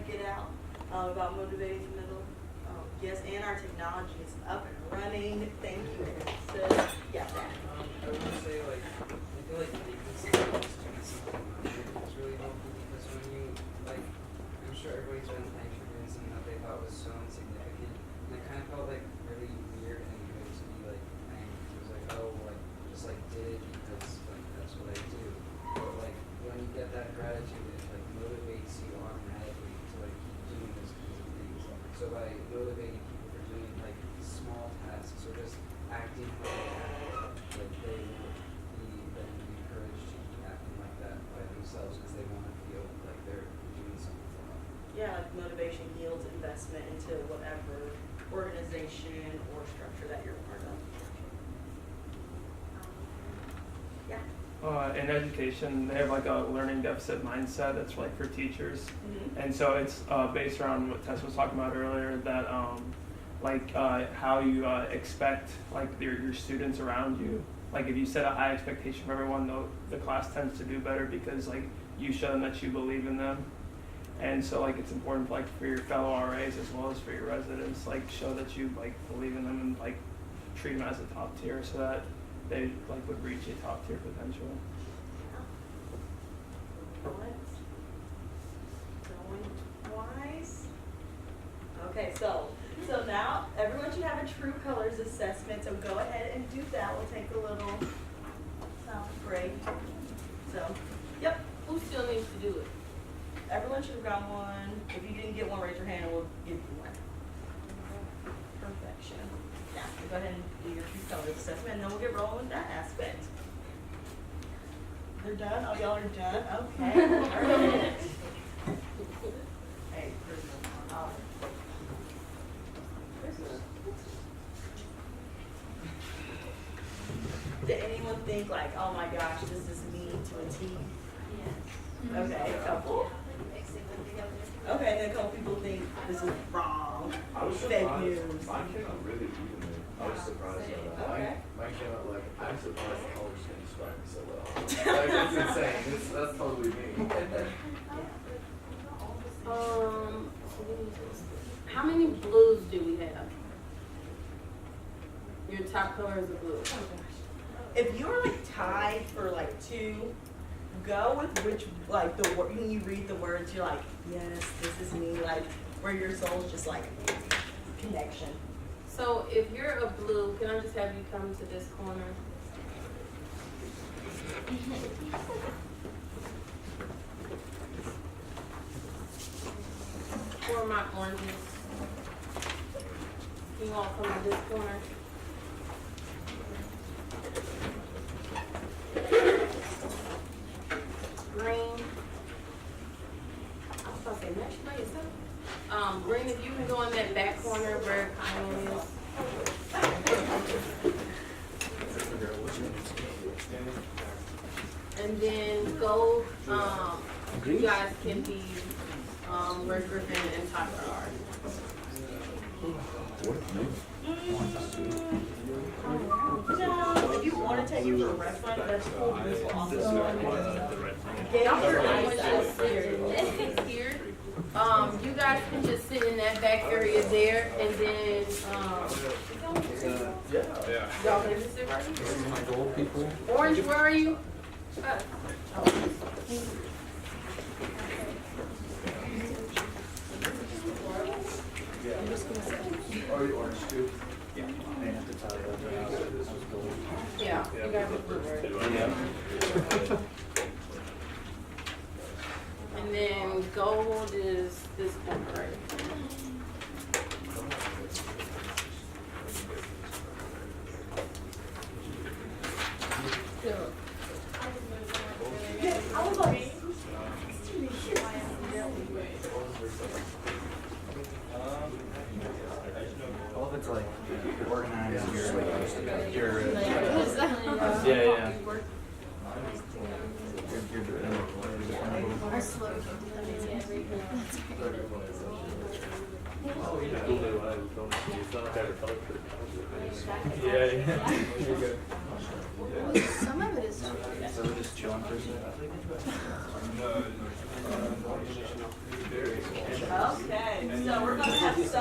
get out about motivating the middle. Yes, and our technology is up and running. Thank you. So, yeah, that. I would just say, like, I feel like frequency of students is really helpful because when you, like, I'm sure everybody's been thankful for doing something that they thought was so insignificant, and it kind of felt like really weird and good to be like thanked. It was like, oh, like, just like did it because like that's what I do. But like when you get that gratitude, it like motivates you automatically to like keep doing those kinds of things. So by motivating people for doing like small tasks or just acting how they act, like they will be then encouraged to keep acting like that by themselves because they want to feel like they're doing something for them. Yeah, like motivation yields investment into whatever organization or structure that you're a part of. Yeah. In education, they have like a learning deficit mindset that's like for teachers. Mm-hmm. And so it's based around what Tess was talking about earlier, that how you expect like your students around you. Like if you set a high expectation for everyone, the class tends to do better because like you show them that you believe in them. And so like it's important like for your fellow RAs as well as for your residents, like show that you like believe in them and like treat them as a top tier so that they like would reach a top tier potential. Going twice. Okay, so now everyone should have a true colors assessment. So go ahead and do that. We'll take a little break. So, yep. Who still needs to do it? Everyone should have got one. If you didn't get one, raise your hand and we'll give you one. Perfection. Yeah, so go ahead and do your true colors assessment and then we'll get rolling with that aspect. They're done? Oh, y'all are done? Okay. Perfect. Hey, did anyone think like, oh my gosh, this is me to a T? Yes. Okay, a couple. Okay, and then a couple people think this is wrong. I was Fake surprised. news. Mine came out really evenly. I was surprised by that. Okay. Mine came out like, I'm surprised the colors can describe me so well. Like, it's insane. That's totally me. How many blues do we have? Your top color is a blue. If you're like tied for like two, go with which like the word when you read the words, you're like, yes, this is me. Like where your soul's just like connection. So if you're a blue, can I just have you come to this corner? Or my oranges. Can you all come to this corner? Green. I was about to say, match by yourself. Green, if you can go in that back corner where Kyle is. And then gold, you guys can be where Griffin and Tyler are. No, if you want to take it for reference, that's cool. This will also get Y'all your are eyes just here. You guys can just sit in that back area there, and then y'all can just sit right here. This is my gold people. Orange, where are you? Are you orange too? Yeah, you guys are blue, right? Yeah. And then gold is this one, right? I was like, All of it's like organized. You're Yeah. you're doing Some of it is so we're just chilling for a second. oh,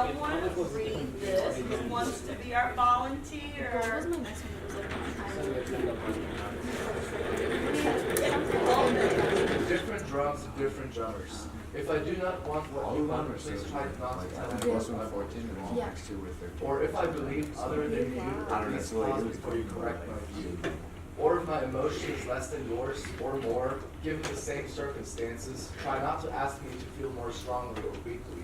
someone read this? Who wants to be our volunteer? Different drums, different drummers. If I do not want what you want, please try not to tell me what I want. Or if I believe other than you, please pause before you correct my view. Or if my emotion is less than yours, or more, given the same circumstances, try not to ask me to feel more strongly or weakly.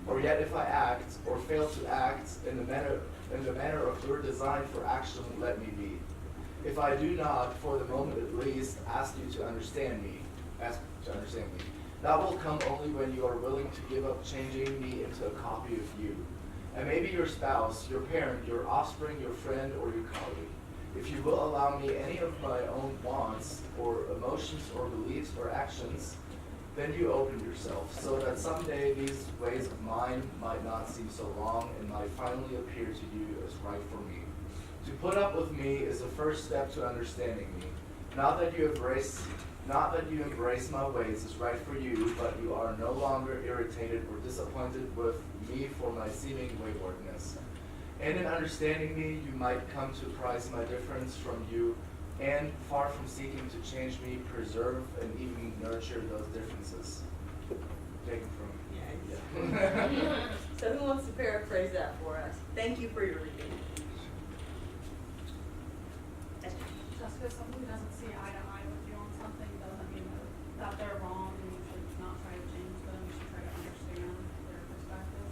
Or yet if I act, or fail to act, in the manner of your design for action, let me be. If I do not, for the moment at least, ask you to understand me, that will come only when you are willing to give up changing me into a copy of you. And maybe your spouse, your parent, your offspring, your friend, or your colleague. If you will allow me any of my own wants, or emotions, or beliefs, or actions, then you open yourself, so that someday these ways of mine might not seem so long and might finally appear to you as right for me. To put up with me is the first step to understanding me. Not that you embrace my ways is right for you, but you are no longer irritated or disappointed with me for my seeming waywardness. And in understanding me, you might come to prize my difference from you, and far from seeking to change me, preserve and even nurture those differences. Taken from Yeah. So who wants to paraphrase that for us? Thank you for your reading. Just because somebody doesn't see eye to eye with you on something doesn't mean that they're wrong and you should not try to change them. You should try to understand their perspective.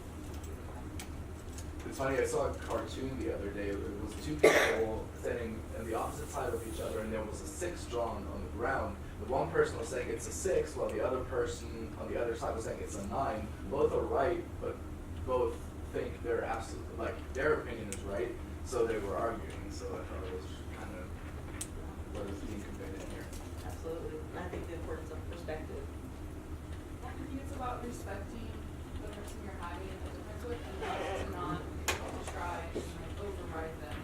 It's funny, I saw a cartoon the other day. It was two people standing on the opposite side of each other, and there was a 6 drawn on the ground. The one person was saying it's a 6, while the other person on the other side was saying it's a 9. Both are right, but both think they're absolutely, like, their opinion is right, so they were arguing. So I thought it was kind of what is being conveyed in here. Absolutely. And I think the importance of perspective. I think it's about respecting the person you're having a difference with and not to try and like override them.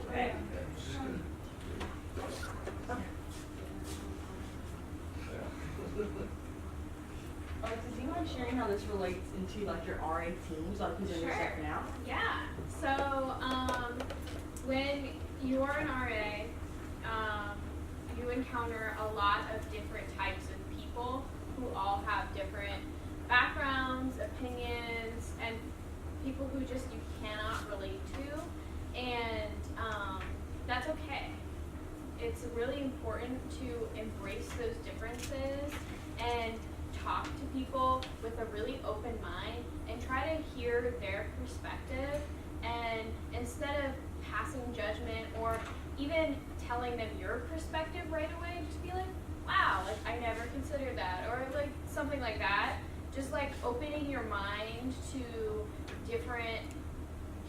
Okay. Alexis, do you mind sharing how this relates into like your RA teams, like who's in your Sure. stuff now? Yeah. So when you are an RA, you encounter a lot of different types of people who all have different backgrounds, opinions, and people who just you cannot relate to, and that's okay. It's really important to embrace those differences and talk to people with a really open mind and try to hear their perspective, and instead of passing judgment or even telling them your perspective right away, just be like, wow, like I never considered that, or like something like that. Just like opening your mind to different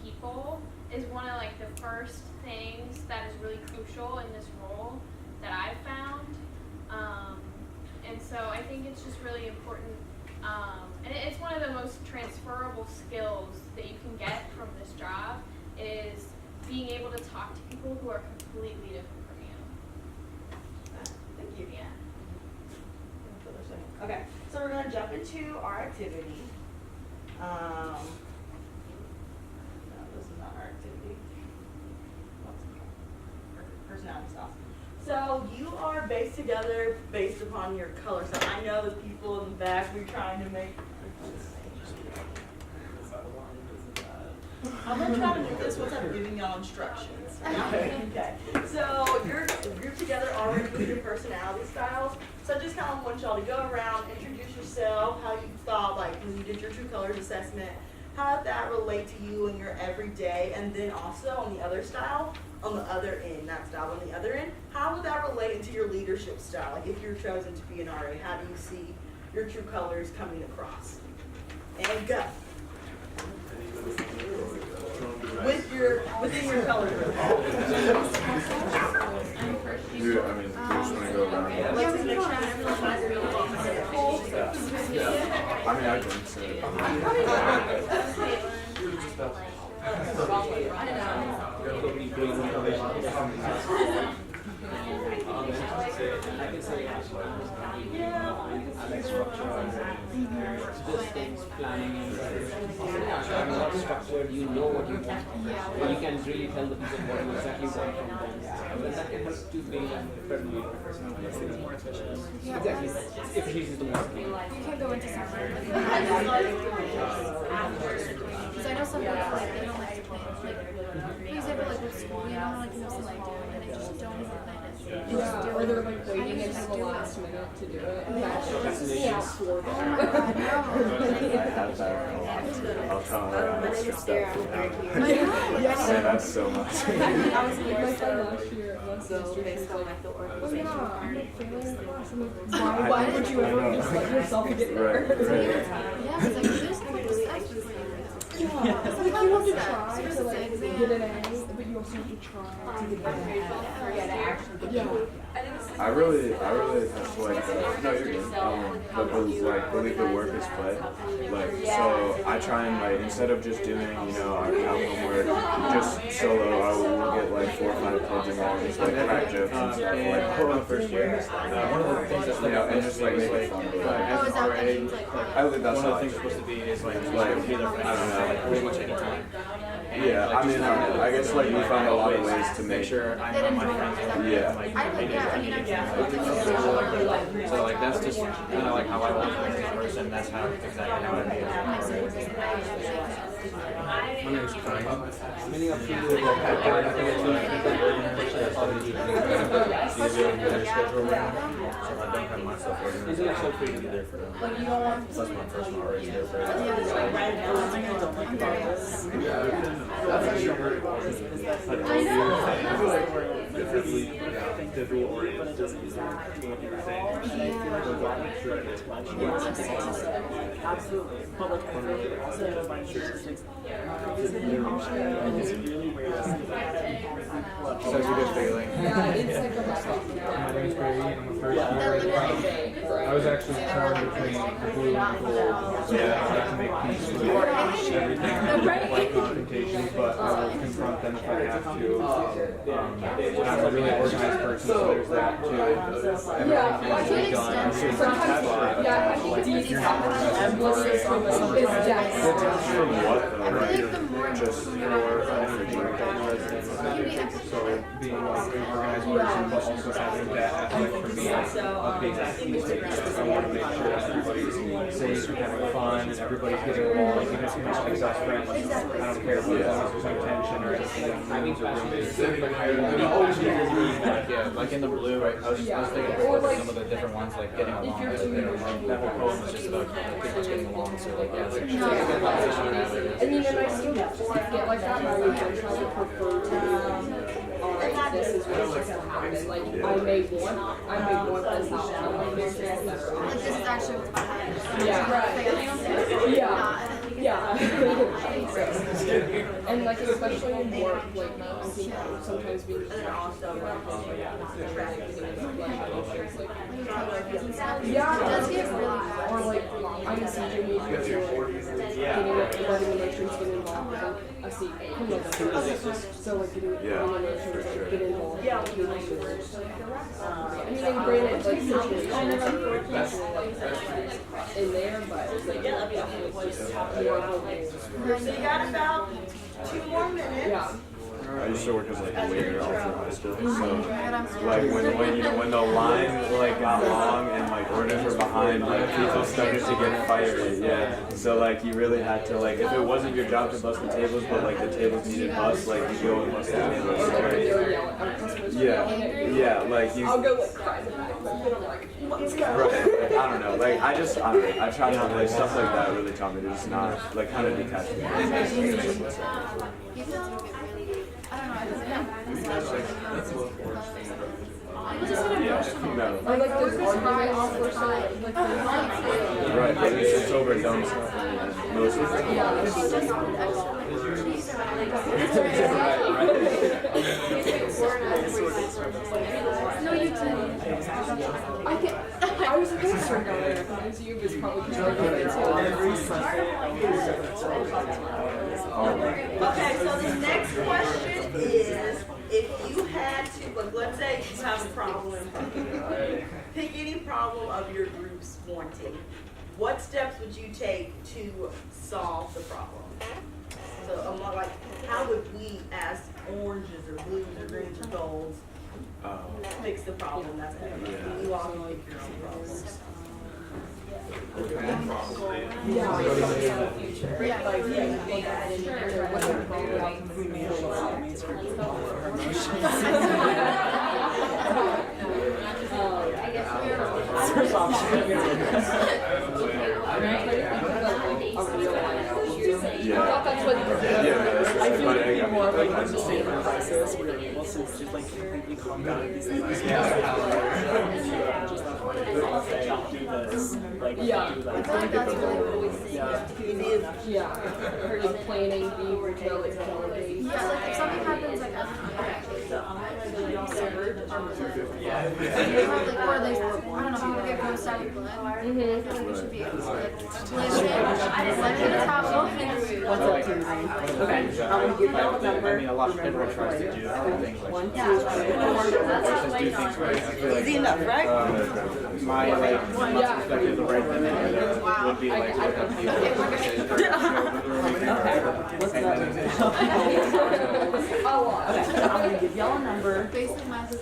people is one of like the first things that is really crucial in this role that I've found. And so I think it's just really important, and it's one of the most transferable skills that you can get from this job is being able to talk to people who are completely different from you. Thank you. Yeah. Okay, so we're gonna jump into our activity. No, this is not our activity. Personality styles. So you are based together based upon your color. So I know the people in the back, we're trying to make. I'm gonna try to do this once I'm giving y'all instructions. Okay. So you're grouped together already with your personality styles. So I just kind of want y'all to go around, introduce yourself, how you thought, like when you did your true colors assessment, how did that relate to you in your everyday, and then also on the other style, on the other end, that style on the other end, how would that relate into your leadership style? Like if you're chosen to be an RA, how do you see your true colors coming across? And go. Within your color group. Dude, I mean, you just want to go around. Let's just make sure everyone has their own I mean, I think so. I don't know. Distance planning and I'm not structured, you know what you want. But you can really tell the people what you exactly want from them. And then that can help to build an incredibly personality. It's more efficient. Exactly. If he's the one. You can't go into something. Because I know some people, like, they don't like to plan. Like, for example, like with school, you know, like, you know, some like, and they just don't even plan it. Yeah, or they're like waiting until the last minute to do it. That's just for them. Oh my God, no. I'll tell her My name is Sarah. I'm very cute. say that so much. I was like my friend last year, last semester, she was like, oh yeah, I'm like failing the class. I'm like, why would you ever just let yourself get there? Right. Yeah, it's like, there's no steps before you realize. Yeah, it's like you have to try to like get an A, but you also have to try to get an A. Yeah. I really like no, you're good. Believe the work is play. Like so I try and like instead of just doing, you know, our homework just solo, I will get like 4 or 5 clubs involved, just like crack jokes and stuff. Like in the first year. One of the things that's and just like make it fun. Oh, is that what you like? I think that's One of how the things supposed to be is like I don't know. like pretty much any time. Yeah, I mean, I guess like we found a lot of ways to make sure I They know didn't my join friends. us. Yeah. I like, yeah, I mean, I So like that's just kind of like how I want to be this person. That's how exactly how I be. My name is Frank. Many of you like schedule right now, so I don't have myself organized. It's actually free to be there for them. Plus my personal already there for them. That's actually very Absolutely. Public So you're just failing. Yeah, it's like almost like My name is Barry, I'm a first year. I was actually torn between the blue and gold. So I have to make peace with everything. Like confrontations, but I will confront them if I have to. I'm a really organized person, so there's that too. Everything has to be done. If you're not organized, from what though, right? Just for for being like an organized person, but also having that aspect for me of being that peace maker. I want to make sure that everybody's safe and having fun and everybody's getting along. Like even if it's like best friends, I don't care if there's no tension or anything. Rooms are really Like in the blue, right? I was thinking about some of the different ones, like getting along. That whole poem was just about people getting along. So like, yeah, it's like I mean, and I still get like that, but I would actually prefer to this is what it's happened. Like, I made one this house, and like, this is better. This is actually what's behind it. Yeah. And like, especially in work, like, I think sometimes being yeah, It does get really bad. or like, I'm a CJ major, so like, letting emotions get involved with a seat. So like, getting emotions, like, get involved. I mean, and granted, like, situations in there, but it's like, definitely just more of a way. So you got about 2 more minutes. Yeah. I used to work as like a waiter all through high school, so like when the line like got long and like orders were behind, like people started to get fired. Yeah, so like you really had to like if it wasn't your job to bust the tables, but like the tables needed bust, like you go and bust the tables. Yeah, like you. I'll go like cry in the back, but I'm like, let's go. Right, I don't know, like I try to like stuff like that really taught me to just not like kind of detach me. I don't know, I just have No. Or like this cry off or so, like Right, but it's overdone stuff. Most of the time. No, you didn't. I was thinking about it. Because you was probably Okay, so the next question is, if you had had to, like, let's say you have a problem. Pick any problem of your group's wanting. What steps would you take to solve the problem? So, like, how would we, as oranges or blues or greens or golds, fix the problem that's going to be? You all can pick your own problems. I feel like it'd be more of like a sustainable process where like once it's just like completely calm down and these things. Just do this. Like, do like, Like planning, being retail, like quality. Yeah, like if something happens, like I don't know. Or they, I don't know, people get grossed out with blood. I feel like we should be able to like let it happen. What's up, okay, I mean, a lot of people tries to do things like do things right. I feel like, easy enough, right? My perspective, the right thing would be like what the I'm gonna give y'all a number. Basically, mine's is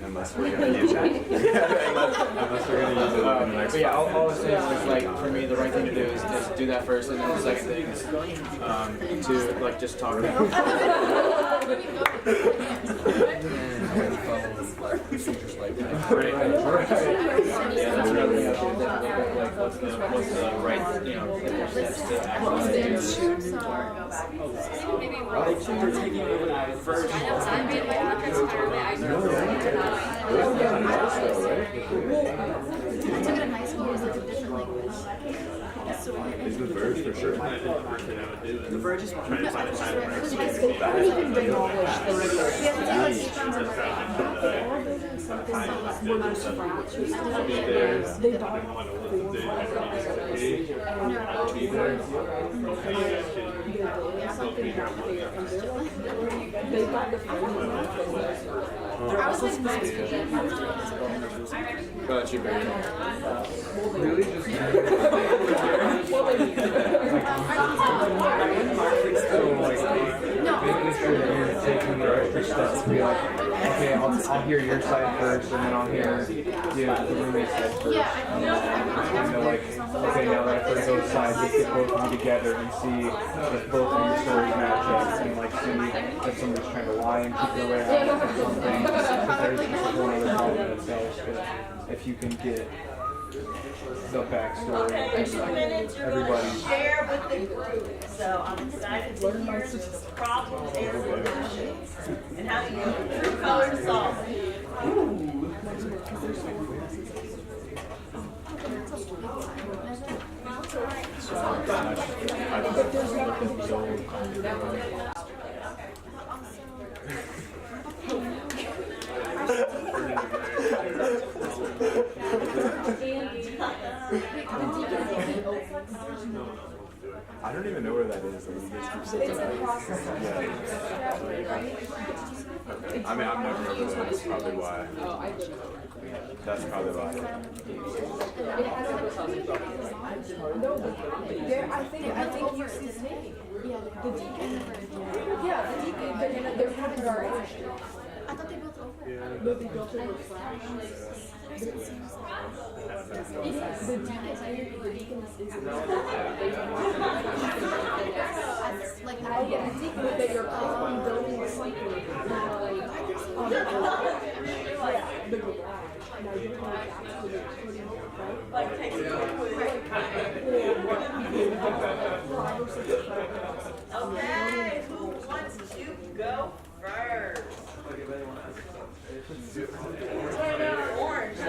Unless we're gonna use it. Unless we're gonna use it in the next but yeah, all I was saying was like, for me, the right thing to do is just do that first, and then the second thing is to like just talk about it. Yeah, that's really like what's the right, you know, steps to actually do. I took it in high school, it was like a different language. Is the verge for sure? The verge is trying to find a time where it's even demolish the regular. They bought 4 they bought the I was like, But you better. Really just. So like, making sure that you're taking the extra steps to be like, okay, I'll hear your side first, and then I'll hear the roommate's side first. And they're like, okay, now that I've heard both sides, let's get both of them together and see if both of your stories match up, and like see if somebody's trying to lie and keep their way out or something. There's just a whole other problem in itself. But if you can get the backstory, Okay, in 2 minutes you're going everybody. to share with the group. So I'm excited to hear the problems and solutions and how you use true color to solve it. I don't even know where that is. Like, you guys keep saying that. Okay. I mean, I've never heard of that. That's probably why. That's probably why. I think you see the name. The deacon. Yeah, the deacon. They're having our age. I thought they built over. No, they built it with flash. The deacon is Like, I get the deacon that you're calling building is like the garage. Now you're going back to the podium, right? Like, take it Okay, who wants to go first? Orange. So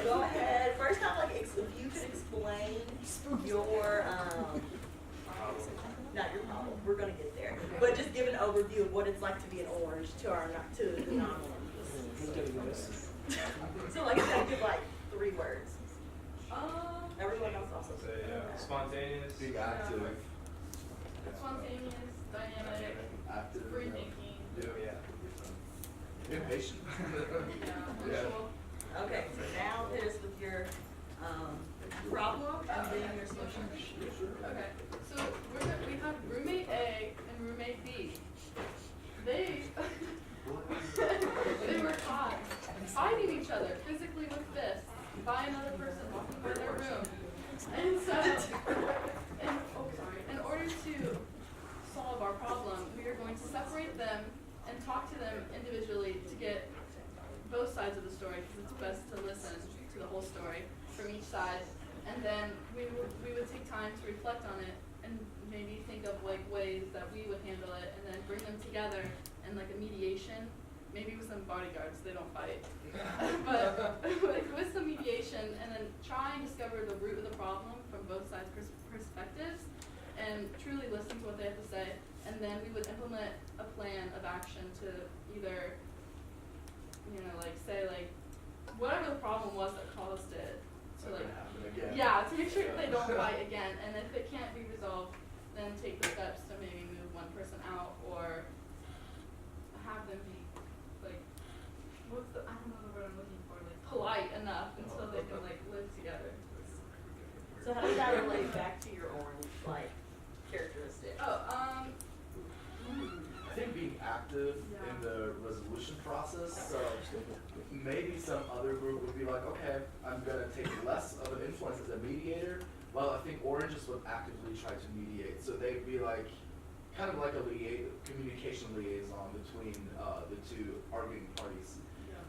go ahead. First time, like, if you could explain your, not your problem, we're gonna get there, but just give an overview of what it's like to be an orange to the non-oranges. So, like, if I give like 3 words. Everyone else also. Spontaneous, big active, spontaneous, dynamic, Active. free thinking. Yeah. Impatient. Yeah, Yeah. social. Okay, so now hit us with your, problem and then your solution. Okay, so we have roommate A and roommate B. They they were caught fighting each other physically with fists by another person walking by their room. And so, in order to solve our problem, we are going to separate them and talk to them individually to get both sides of the story, because it's best to listen to the whole story from each side. And then we would take time to reflect on it and maybe think of like ways that we would handle it, and then bring them together in like a mediation, maybe with some bodyguards, they don't fight, but like with some mediation, and then try and discover the root of the problem from both sides' perspectives, and truly listen to what they have to say. And then we would implement a plan of action to either, you know, like say like whatever the problem was that caused it, to like, yeah, to make sure that they don't fight again. And if it can't be resolved, then take the steps to maybe move one person out, or have them be like, what's the, I don't know the word I'm looking for, like polite enough until they can like live together. So how does that relate back to your orange, like, characteristic? Oh, I think being active in the resolution process, so maybe some other group would be like, okay, I'm gonna take less of an influence as a mediator. Well, I think oranges would actively try to mediate, so they'd be like, kind of like a communication liaison between the two arguing parties.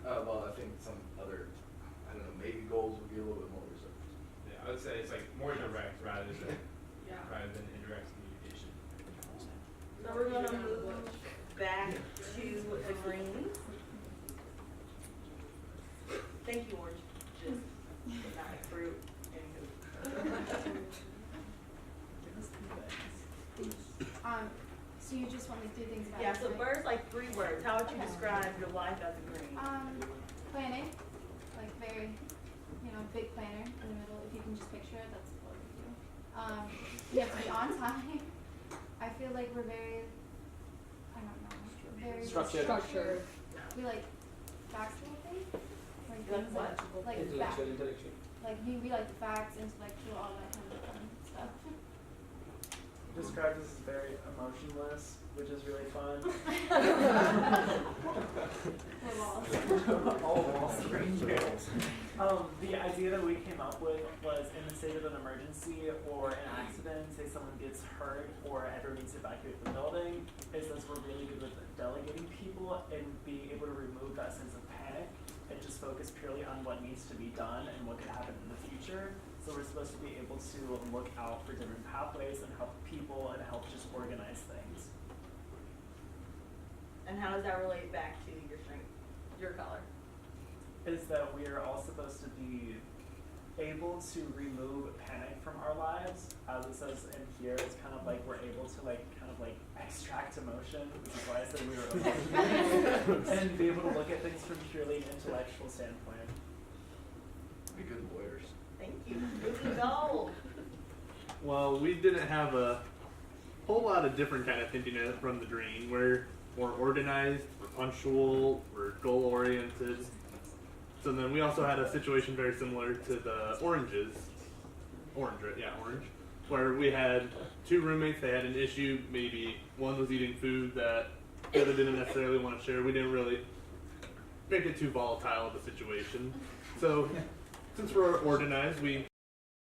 Well, I think some other, I don't know, maybe goals would be a little bit more reserved. Yeah, I would say it's like more direct rather than yeah. indirect communication. So we're gonna move back to the greens. Thank you, orange. Just not fruit. So you just want me to do things about Yeah, it, so right? birds, like 3 words. How would you describe your life as a green? Planning, like very, you know, big planner in the middle. If you can just picture it, that's what we do. You have to be on time. I feel like we're very, I don't know, very Structured. We like factual things, like Like things what? like Intellectual. like we like the facts, intellectual, all that kind of fun stuff. Described as very emotionless, which is really fun. We're lost. The idea that we came up with was in the state of an emergency or an accident, say someone gets hurt or everyone needs to evacuate the building, is that we're really good with delegating people and being able to remove that sense of panic and just focus purely on what needs to be done and what could happen in the future. So we're supposed to be able to look out for different pathways and help people and help just organize things. And how does that relate back to your strength, your color? Is that we are all supposed to be able to remove panic from our lives. As it says in here, it's kind of like we're able to extract emotion, which is why I said we were emotional, and be able to look at things from purely an intellectual standpoint. Be good lawyers. Thank you. Moving gold. Well, we didn't have a whole lot of different kind of thinking from the green. We're more organized, we're punctual, we're goal-oriented. So then we also had a situation very similar to the oranges. Orange, where we had 2 roommates, they had an issue, maybe one was eating food that the other didn't necessarily want to share. We didn't really make it too volatile of a situation. So since we're organized, we